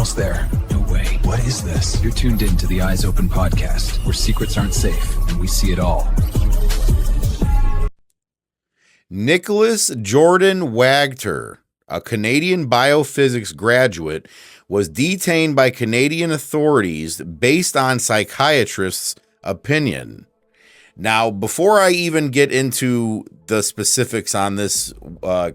almost there. No way. What is this? You're tuned in to the Eyes Open podcast, where secrets aren't safe and we see it all. Nicholas Jordan Wagter, a Canadian biophysics graduate, was detained by Canadian authorities based on psychiatrists' opinion. Now, before I even get into the specifics on this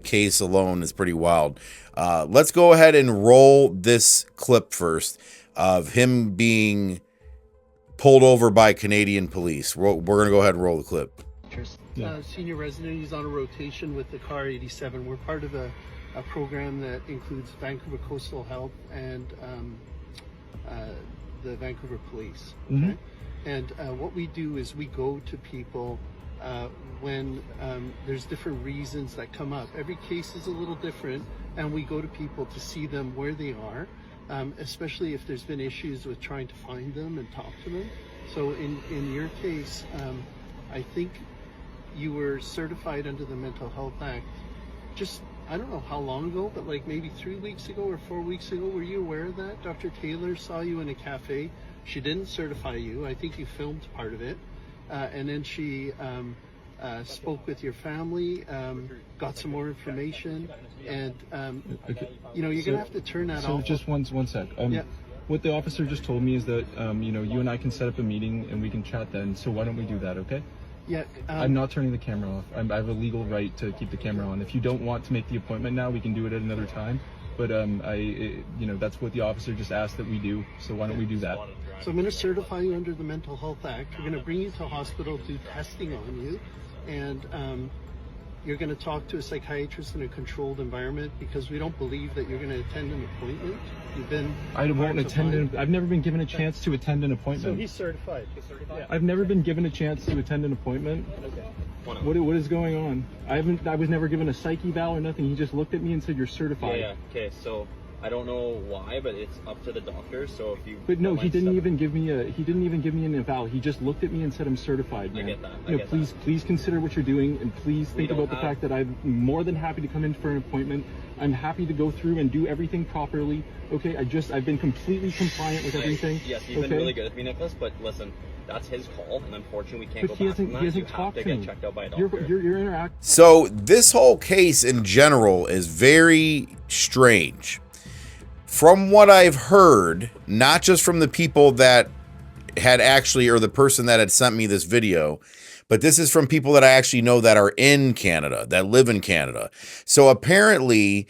case alone, it's pretty wild. Let's go ahead and roll this clip first of him being pulled over by Canadian police. We're going to go ahead and roll the clip. Senior resident, he's on a rotation with the Car 87. We're part of a program that includes Vancouver Coastal Health and the Vancouver Police. Okay? Mm-hmm. And what we do is we go to people when there's different reasons that come up. Every case is a little different, and we go to people to see them where they are, especially if there's been issues with trying to find them and talk to them. So in your case, I think you were certified under the Mental Health Act just, I don't know how long ago, but like maybe 3 weeks ago or 4 weeks ago. Were you aware of that? Dr. Taylor saw you in a cafe. She didn't certify you. I think you filmed part of it. And then she spoke with your family, got some more information, and, you know, you're going to have to turn that off. So just one sec. Yeah. What the officer just told me is that, you know, you and I can set up a meeting and we can chat then. So why don't we do that, okay? Yeah. I'm not turning the camera off. I have a legal right to keep the camera on. If you don't want to make the appointment now, we can do it at another time. But, you know, that's what the officer just asked that we do. So why don't we do that? So I'm going to certify you under the Mental Health Act. We're going to bring you to hospital, do testing on you, and you're going to talk to a psychiatrist in a controlled environment because we don't believe that you're going to attend an appointment. I won't attend. I've never been given a chance to attend an appointment. So he's certified. Yeah. I've never been given a chance to attend an appointment. Okay. What is going on? I was never given a psych eval or nothing. He just looked at me and said, "You're certified." Yeah. Okay. So I don't know why, but it's up to the doctor. So if you. But no, he didn't even give me an eval. He just looked at me and said, "I'm certified, man." I get that. You know, please consider what you're doing, and please think about the fact that I'm more than happy to come in for an appointment. I'm happy to go through and do everything properly. Okay, I've been completely compliant with everything. Yes, you've been really good with me, Nicholas. But listen, that's his call, and unfortunately, we can't go back on that. He hasn't talked to me. Get checked out by a doctor. You're interacting. So this whole case in general is very strange. From what I've heard, not just from the people that had actually, or the person that had sent me this video, but this is from people that I actually know that are in Canada, that live in Canada. So apparently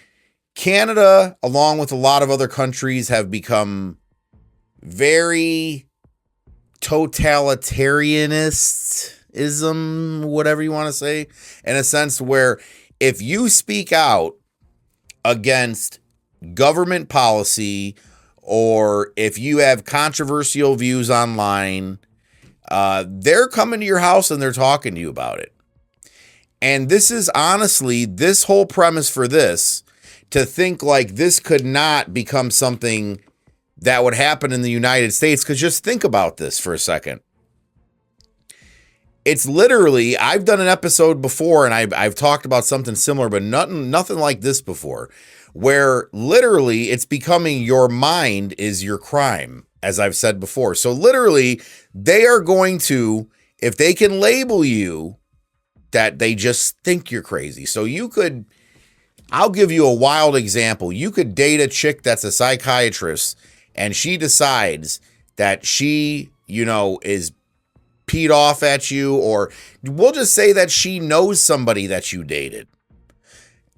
Canada, along with a lot of other countries, have become very totalitarianism, whatever you want to say, in a sense where if you speak out against government policy, or if you have controversial views online, they're coming to your house and they're talking to you about it. And this is honestly, this whole premise for this, to think like this could not become something that would happen in the United States, because just think about this for a second. It's literally, I've done an episode before and I've talked about something similar, but nothing like this before, where literally it's becoming your mind is your crime, as I've said before. So literally they are going to, if they can label you, that they just think you're crazy. So you could, I'll give you a wild example. You could date a chick that's a psychiatrist and she decides that she, you know, is peed off at you, or we'll just say that she knows somebody that you dated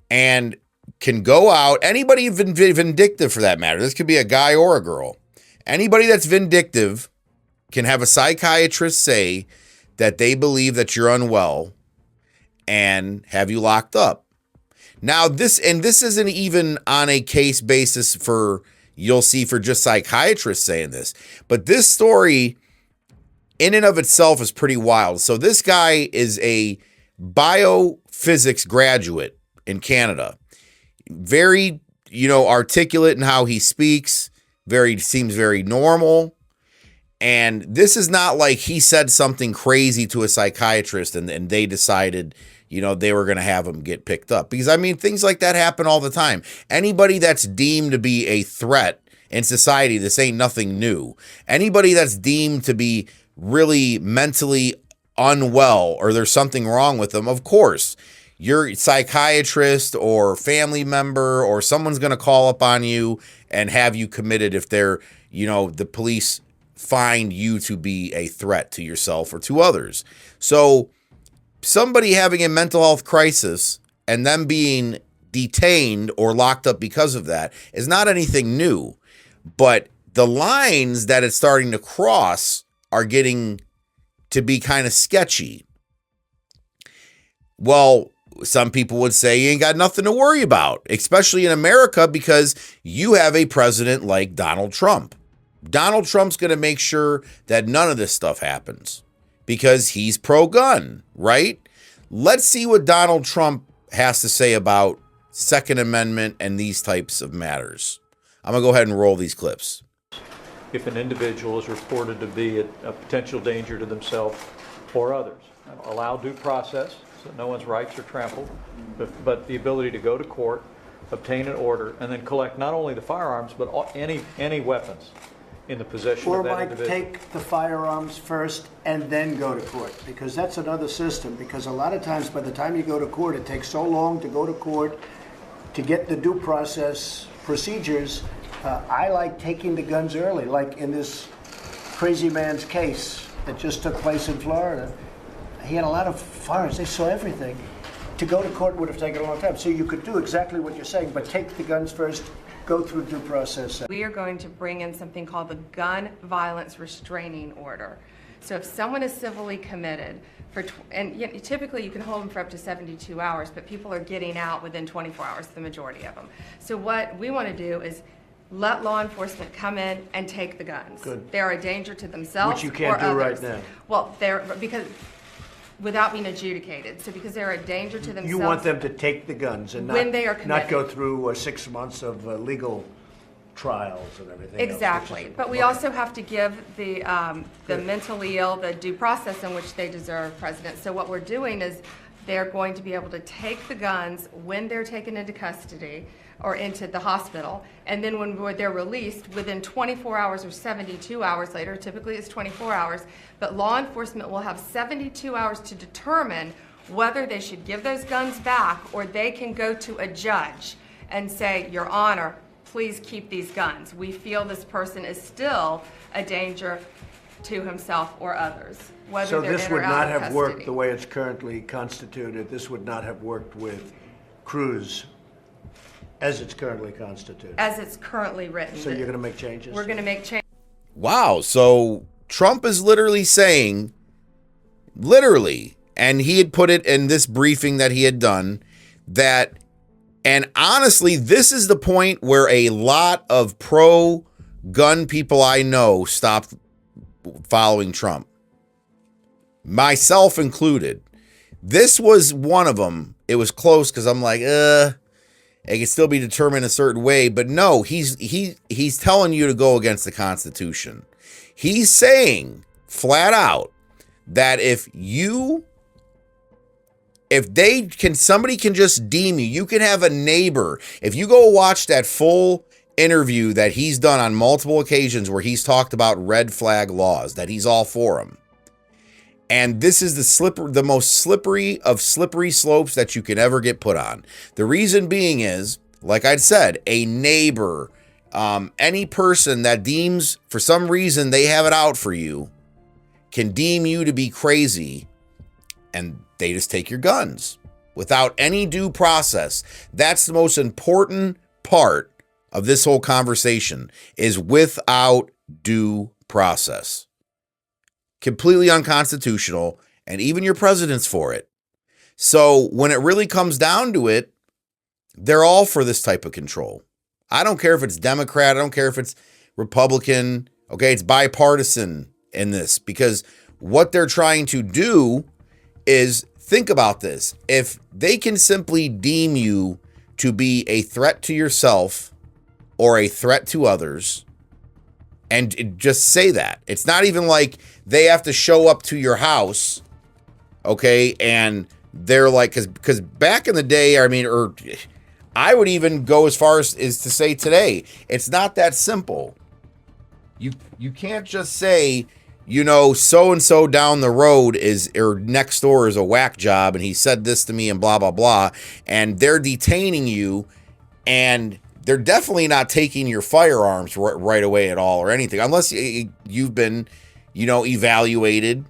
and can go out, anybody vindictive for that matter. This could be a guy or a girl. Anybody that's vindictive can have a psychiatrist say that they believe that you're unwell and have you locked up. Now this isn't even on a case basis for, you'll see, for just psychiatrists saying this, but this story in and of itself is pretty wild. So this guy is a biophysics graduate in Canada. Very, you know, articulate in how he speaks, seems very normal. And this is not like he said something crazy to a psychiatrist and they decided, you know, they were going to have him get picked up. Because, I mean, things like that happen all the time. Anybody that's deemed to be a threat in society. This ain't nothing new. Anybody that's deemed to be really mentally unwell or there's something wrong with them, of course, your psychiatrist or family member or someone's going to call up on you and have you committed if they're, the police find you to be a threat to yourself or to others. So somebody having a mental health crisis and them being detained or locked up because of that is not anything new. But the lines that it's starting to cross are getting to be kind of sketchy. Well, some people would say you ain't got nothing to worry about, especially in America, because you have a president like Donald Trump. Donald Trump's going to make sure that none of this stuff happens because he's pro-gun, right? Let's see what Donald Trump has to say about Second Amendment and these types of matters. I'm going to go ahead and roll these clips. If an individual is reported to be a potential danger to themselves or others, allow due process so no one's rights are trampled, but the ability to go to court, obtain an order, and then collect not only the firearms but any weapons in the possession or of that might individual. take the firearms first and then go to court, because that's another system. Because a lot of times by the time you go to court, it takes so long to go to court to get the due process procedures. I like taking the guns early, like in this crazy man's case that just took place in Florida. He had a lot of firearms. They saw everything. To go to court would have taken a long time. So you could do exactly what you're saying, but take the guns first, go through due process. We are going to bring in something called the Gun Violence Restraining Order. So if someone is civilly committed, typically you can hold them for up to 72 hours, but people are getting out within 24 hours, the majority of them. So what we want to do is let law enforcement come in and take the guns. Good. They're a danger to themselves Which you can't or do others. right now. Well, without being adjudicated. So because they're a danger to themselves. You want them to take the guns and when they are committed. not go through 6 months of legal trials and everything Exactly. else. But we also have to give the mentally ill the due process in which they deserve, President. So what we're doing is they're going to be able to take the guns when they're taken into custody or into the hospital, and then when they're released within 24 hours or 72 hours later, typically it's 24 hours, but law enforcement will have 72 hours to determine whether they should give those guns back or they can go to a judge and say, Your Honor, please keep these guns. We feel this person is still a danger to himself or others, whether So they're this in or would out not of have custody. worked the way it's currently constituted. This would not have worked with Cruz as it's currently constituted. As it's currently written. So you're going to make changes? We're going to make changes. Wow. So Trump is literally saying, and he had put it in this briefing that he had done, that, and honestly, this is the point where a lot of pro-gun people I know stopped following Trump, myself included. This was one of them. It was close because I'm like, it can still be determined a certain way, but no, he's telling you to go against the Constitution. He's saying flat out that somebody can just deem you. You can have a neighbor. If you go watch that full interview that he's done on multiple occasions where he's talked about red flag laws, that he's all for them. And this is the most slippery of slippery slopes that you can ever get put on. The reason being is, like I said, a neighbor, any person that deems for some reason they have it out for you can deem you to be crazy, and they just take your guns without any due process. That's the most important part of this whole conversation, is without due process. Completely unconstitutional, and even your president's for it. So when it really comes down to it, they're all for this type of control. I don't care if it's Democrat, I don't care if it's Republican, okay, it's bipartisan in this, because what they're trying to do is, think about this. If they can simply deem you to be a threat to yourself or a threat to others, and just say that. It's not even like they have to show up to your house, okay? And they're like, because back in the day, I would even go as far as to say today, it's not that simple. You can't just say, so-and-so down the road or next door is a whack job and he said this to me and blah, blah, blah. And they're detaining you and they're definitely not taking your firearms right away at all or anything, unless you've been, evaluated.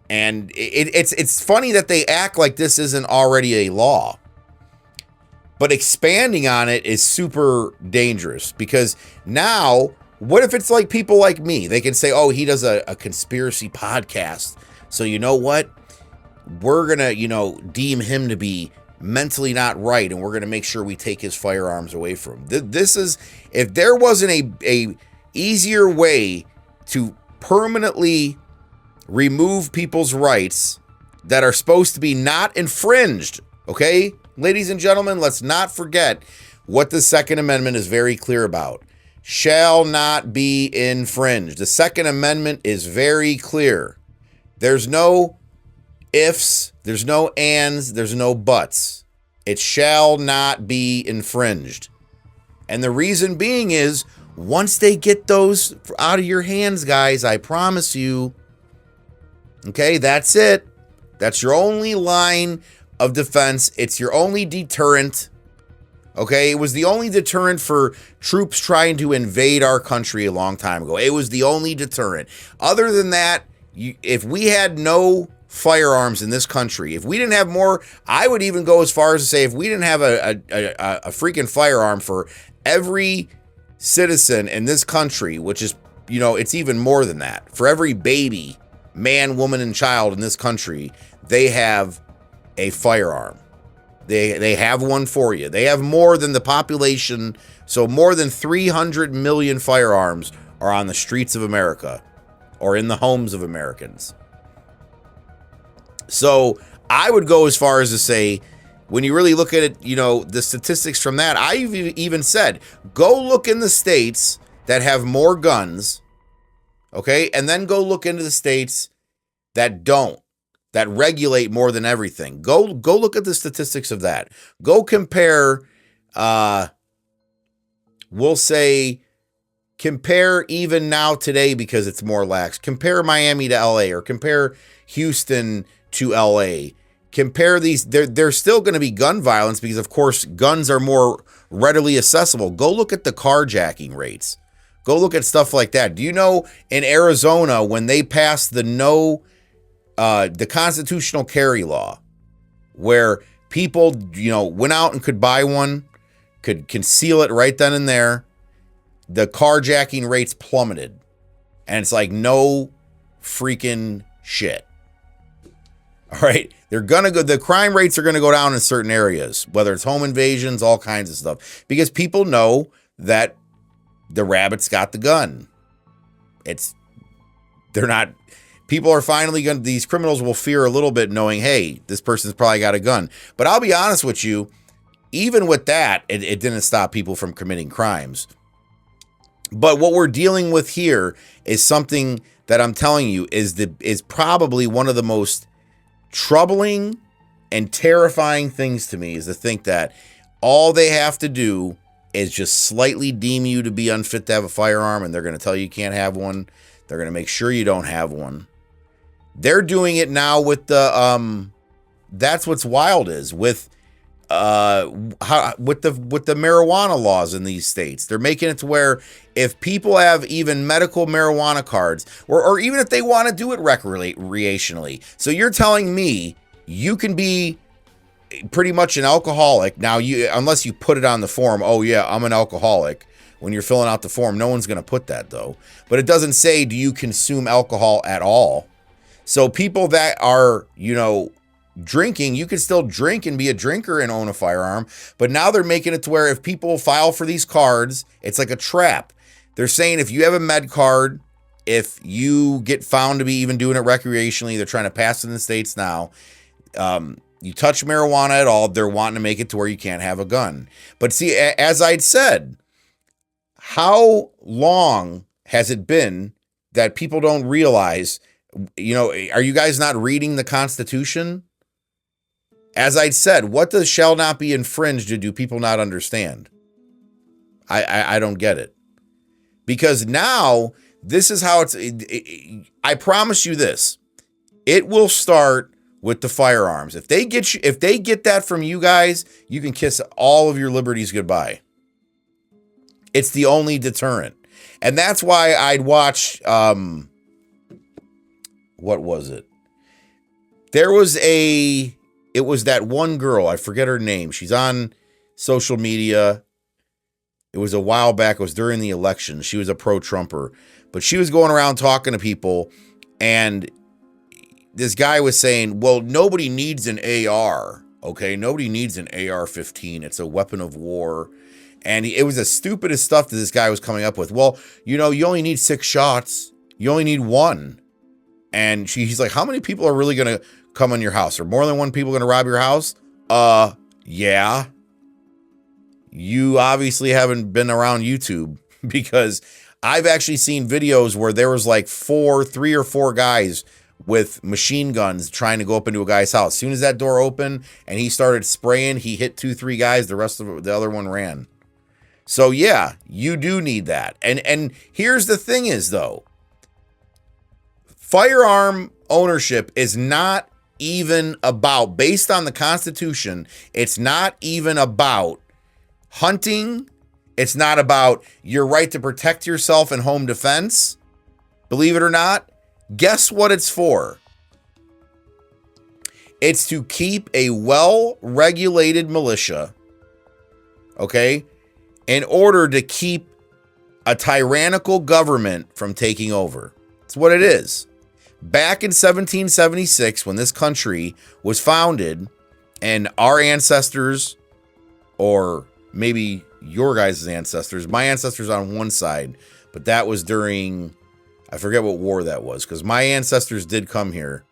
And it's funny that they act like this isn't already a law. But expanding on it is super dangerous because now, what if it's like people like me? They can say, oh, he does a conspiracy podcast. So you know what? We're going to, deem him to be mentally not right. And we're going to make sure we take his firearms away from him. This is, if there wasn't a easier way to permanently remove people's rights that are supposed to be not infringed, okay? Ladies and gentlemen, let's not forget what the Second Amendment is very clear about. Shall not be infringed. The Second Amendment is very clear. There's no ifs, there's no ands, there's no buts. It shall not be infringed. And the reason being is, once they get those out of your hands, guys, I promise you, okay, that's it. That's your only line of defense. It's your only deterrent. Okay, it was the only deterrent for troops trying to invade our country a long time ago. It was the only deterrent. Other than that, if we had no firearms in this country, if we didn't have more, I would even go as far as to say if we didn't have a freaking firearm for every citizen in this country, which is, it's even more than that. For every baby, man, woman, and child in this country, they have a firearm. They have one for you. They have more than the population. So more than 300 million firearms are on the streets of America or in the homes of Americans. So I would go as far as to say, when you really look at it, the statistics from that, I've even said, go look in the states that have more guns, okay? And then go look into the states that don't, that regulate more than everything. Go look at the statistics of that. Go compare, we'll say, compare even now today because it's more lax. Compare Miami to LA or compare Houston to LA. Compare these. There's still going to be gun violence because, of course, guns are more readily accessible. Go look at the carjacking rates. Go look at stuff like that. Do you know in Arizona when they passed the constitutional carry law, where people, went out and could buy one, could conceal it right then and there, the carjacking rates plummeted. And it's like, no freaking shit. All right. The crime rates are going to go down in certain areas, whether it's home invasions, all kinds of stuff, because people know that the rabbit's got the gun. People are finally these criminals will fear a little bit knowing, hey, this person's probably got a gun. But I'll be honest with you, even with that, it didn't stop people from committing crimes. But what we're dealing with here is something that I'm telling you is probably one of the most troubling and terrifying things to me, is to think that all they have to do is just slightly deem you to be unfit to have a firearm, and they're going to tell you can't have one. They're going to make sure you don't have one. They're doing it now with the that's what's wild is with the marijuana laws in these states. They're making it to where if people have even medical marijuana cards, or even if they want to do it recreationally. So you're telling me you can be pretty much an alcoholic now, unless you put it on the form, oh yeah, I'm an alcoholic. When you're filling out the form, no one's going to put that though. But it doesn't say, do you consume alcohol at all? So people that are, drinking, you can still drink and be a drinker and own a firearm. But now they're making it to where if people file for these cards, it's like a trap. They're saying if you have a med card, if you get found to be even doing it recreationally, they're trying to pass it in the states now. You touch marijuana at all, they're wanting to make it to where you can't have a gun. But see, as I'd said, how long has it been that people don't realize, are you guys not reading the Constitution? As I said, what does shall not be infringed do people not understand? I don't get it. Because now, this is how I promise you this. It will start with the firearms. If they get that from you guys, you can kiss all of your liberties goodbye. It's the only deterrent. And that's why I'd watch, what was it? It was that one girl, I forget her name. She's on social media. It was a while back. It was during the election. She was a pro-Trumper. But she was going around talking to people, and this guy was saying, well, nobody needs an AR, okay? Nobody needs an AR-15. It's a weapon of war. And it was the stupidest stuff that this guy was coming up with. Well, you only need 6 shots. You only need 1. And he's like, how many people are really going to come in your house? Are more than 1 people going to rob your house? Yeah. You obviously haven't been around YouTube, because I've actually seen videos where there was like 3 or 4 guys with machine guns trying to go up into a guy's house. As soon as that door opened and he started spraying, he hit 2-3 guys. The rest of the other one ran. So yeah, you do need that. And here's the thing is, though, firearm ownership is not even about, based on the Constitution, it's not even about hunting. It's not about your right to protect yourself in home defense. Believe it or not, guess what it's for? It's to keep a well-regulated militia, okay, in order to keep a tyrannical government from taking over. That's what it is. Back in 1776, when this country was founded, and our ancestors, or maybe your guys' ancestors, my ancestors on one side, but that was during, I forget what war that was, because my ancestors did come here,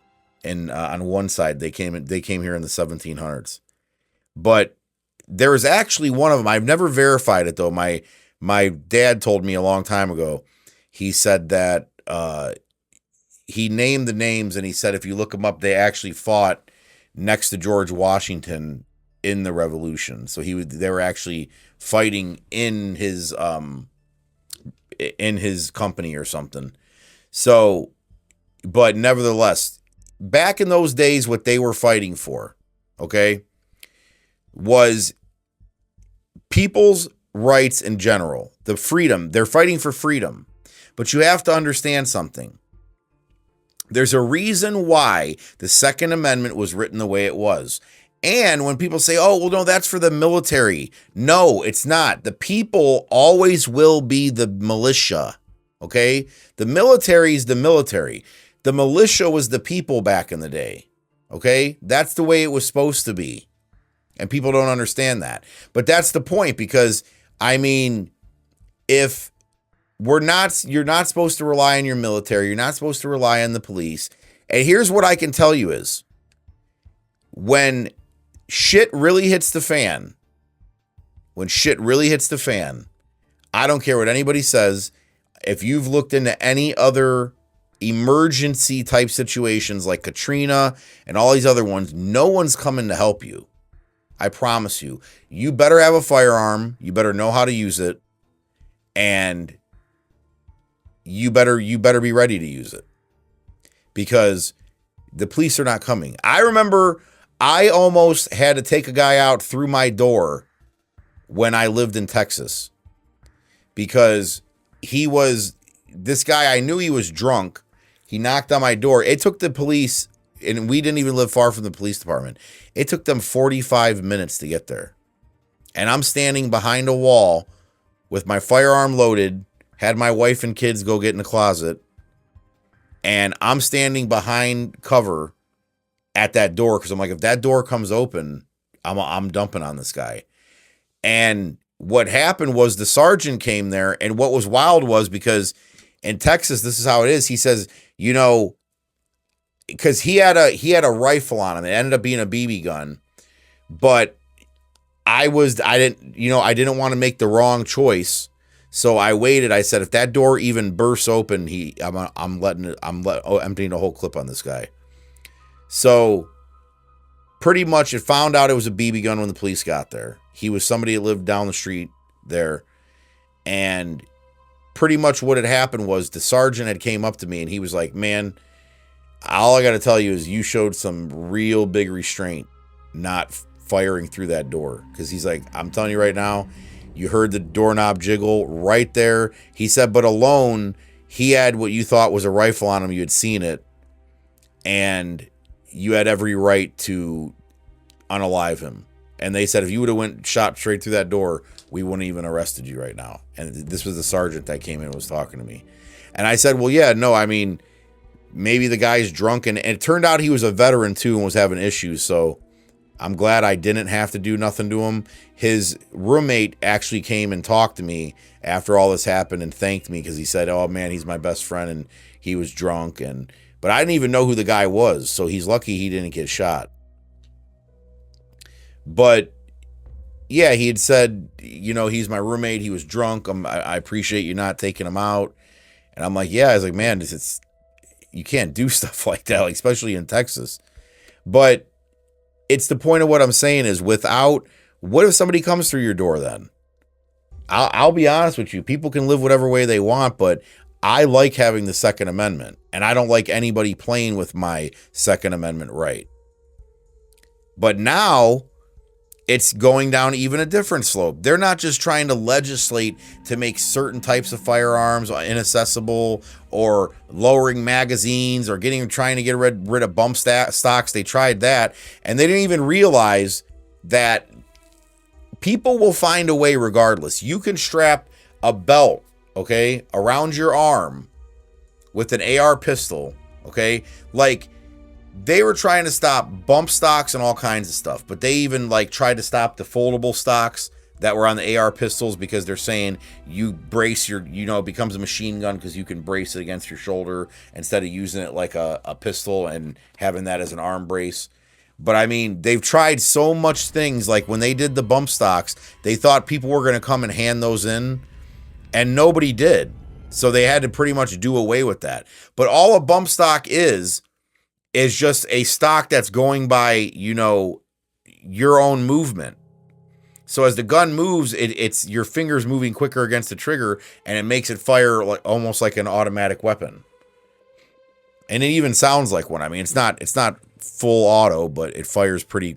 and on one side they came here in the 1700s. But there was actually one of them. I've never verified it though. My dad told me a long time ago. He said that he named the names, and he said if you look them up, they actually fought next to George Washington in the Revolution. So they were actually fighting in his company or something. So, but nevertheless, back in those days, what they were fighting for, okay, was people's rights in general, the freedom. They're fighting for freedom. But you have to understand something. There's a reason why the Second Amendment was written the way it was. And when people say, oh, well, no, that's for the military. No, it's not. The people always will be the militia, okay? The military is the military. The militia was the people back in the day, okay? That's the way it was supposed to be. And people don't understand that. But that's the point, because, I mean, if you're not supposed to rely on your military, you're not supposed to rely on the police. And here's what I can tell you is, when shit really hits the fan, I don't care what anybody says. If you've looked into any other emergency type situations like Katrina and all these other ones, no one's coming to help you. I promise you. You better have a firearm. You better know how to use it. And you better be ready to use it, because the police are not coming. I remember I almost had to take a guy out through my door when I lived in Texas, because this guy, I knew he was drunk. He knocked on my door. It took the police, and we didn't even live far from the police department. It took them 45 minutes to get there. And I'm standing behind a wall with my firearm loaded, had my wife and kids go get in the closet, and I'm standing behind cover at that door, because I'm like, if that door comes open, I'm dumping on this guy. And what happened was the sergeant came there, and what was wild was, because in Texas, this is how it is. He says, because he had a rifle on him. It ended up being a BB gun, but I didn't want to make the wrong choice. So I waited. I said, if that door even bursts open, I'm emptying a whole clip on this guy. So pretty much it found out it was a BB gun when the police got there. He was somebody that lived down the street there. And pretty much what had happened was the sergeant had came up to me and he was like, man, all I got to tell you is you showed some real big restraint not firing through that door. Because he's like, I'm telling you right now, you heard the doorknob jiggle right there. He said, but alone, he had what you thought was a rifle on him. You had seen it. And you had every right to unalive him. And they said, if you would have went shot straight through that door, we wouldn't even arrested you right now. And this was the sergeant that came in and was talking to me. And I said, well, yeah, no, I mean, maybe the guy's drunk. And it turned out he was a veteran too and was having issues. So I'm glad I didn't have to do nothing to him. His roommate actually came and talked to me after all this happened and thanked me because he said, oh man, he's my best friend and he was drunk. But I didn't even know who the guy was. So he's lucky he didn't get shot. But yeah, he had said, you know, he's my roommate. He was drunk. I appreciate you not taking him out. And I'm like, yeah, I was like, man, you can't do stuff like that, like, especially in Texas. But it's the point of what I'm saying is what if somebody comes through your door then? I'll be honest with you. People can live whatever way they want, but I like having the Second Amendment. And I don't like anybody playing with my Second Amendment right. But now it's going down even a different slope. They're not just trying to legislate to make certain types of firearms inaccessible or lowering magazines or trying to get rid of bump stocks. They tried that, and they didn't even realize that people will find a way regardless. You can strap a belt, okay, around your arm with an AR pistol, okay? Like, they were trying to stop bump stocks and all kinds of stuff, but they even tried to stop the foldable stocks that were on the AR pistols because they're saying you brace it becomes a machine gun because you can brace it against your shoulder instead of using it like a pistol and having that as an arm brace. But I mean, they've tried so much things. Like when they did the bump stocks, they thought people were going to come and hand those in, and nobody did. So they had to pretty much do away with that. But all a bump stock is just a stock that's going by, your own movement. So as the gun moves, it's your fingers moving quicker against the trigger, and it makes it fire almost like an automatic weapon. And it even sounds like one. I mean, it's not full auto, but it fires pretty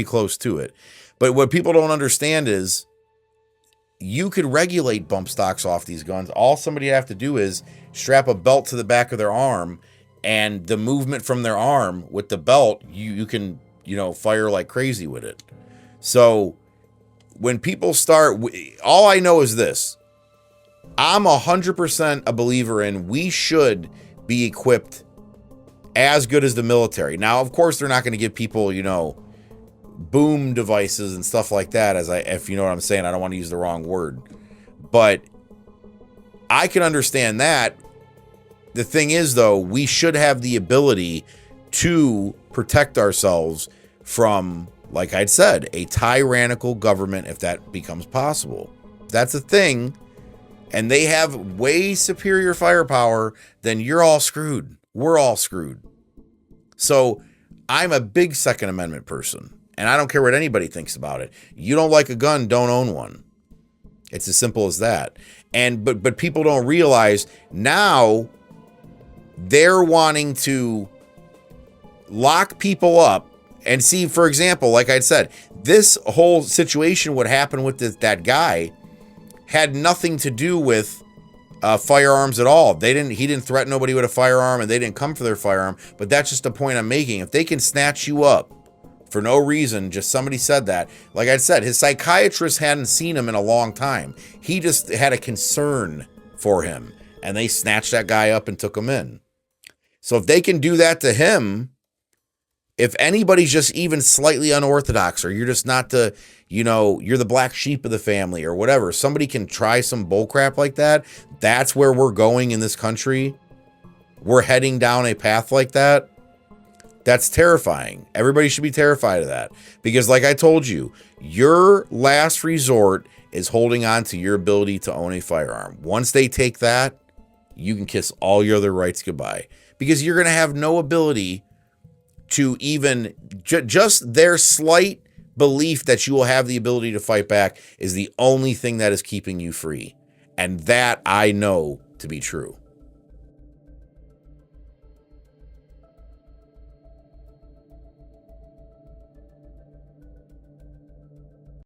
close to it. But what people don't understand is you could regulate bump stocks off these guns. All somebody have to do is strap a belt to the back of their arm, and the movement from their arm with the belt, you can, fire like crazy with it. So when people start, all I know is this. I'm 100% a believer in we should be equipped as good as the military. Now, of course, they're not going to give people, boom devices and stuff like that, if you know what I'm saying. I don't want to use the wrong word. But I can understand that. The thing is, though, we should have the ability to protect ourselves from, like I'd said, a tyrannical government if that becomes possible. That's a thing, and they have way superior firepower, then you're all screwed. We're all screwed. So I'm a big Second Amendment person, and I don't care what anybody thinks about it. You don't like a gun, don't own one. It's as simple as that. But people don't realize now they're wanting to lock people up and see, for example, like I said, this whole situation, what happened with that guy, had nothing to do with firearms at all. He didn't threaten nobody with a firearm, and they didn't come for their firearm. But that's just the point I'm making. If they can snatch you up for no reason, just somebody said that. Like I said, his psychiatrist hadn't seen him in a long time. He just had a concern for him, and they snatched that guy up and took him in. So if they can do that to him, if anybody's just even slightly unorthodox, or you're just not you're the black sheep of the family or whatever, somebody can try some bullcrap like that. That's where we're going in this country. We're heading down a path like that. That's terrifying. Everybody should be terrified of that. Because like I told you, your last resort is holding on to your ability to own a firearm. Once they take that, you can kiss all your other rights goodbye. Because you're going to have no ability to even just their slight belief that you will have the ability to fight back is the only thing that is keeping you free. And that I know to be true.